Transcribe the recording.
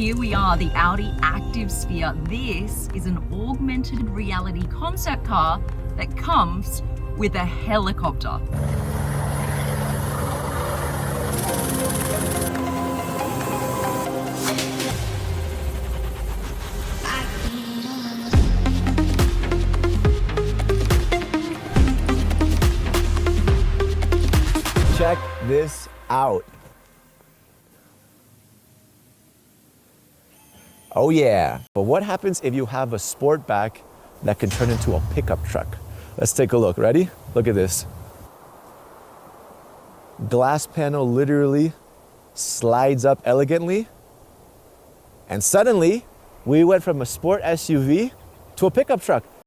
Here we are, the Audi Active Sphere. This is an augmented reality concept car that comes with a helicopter. Check this out. Oh yeah. But what happens if you have a Sportback that can turn into a pickup truck? Let's take a look. Ready? Look at this. Glass panel literally slides up elegantly. And suddenly, we went from a sport SUV to a pickup truck.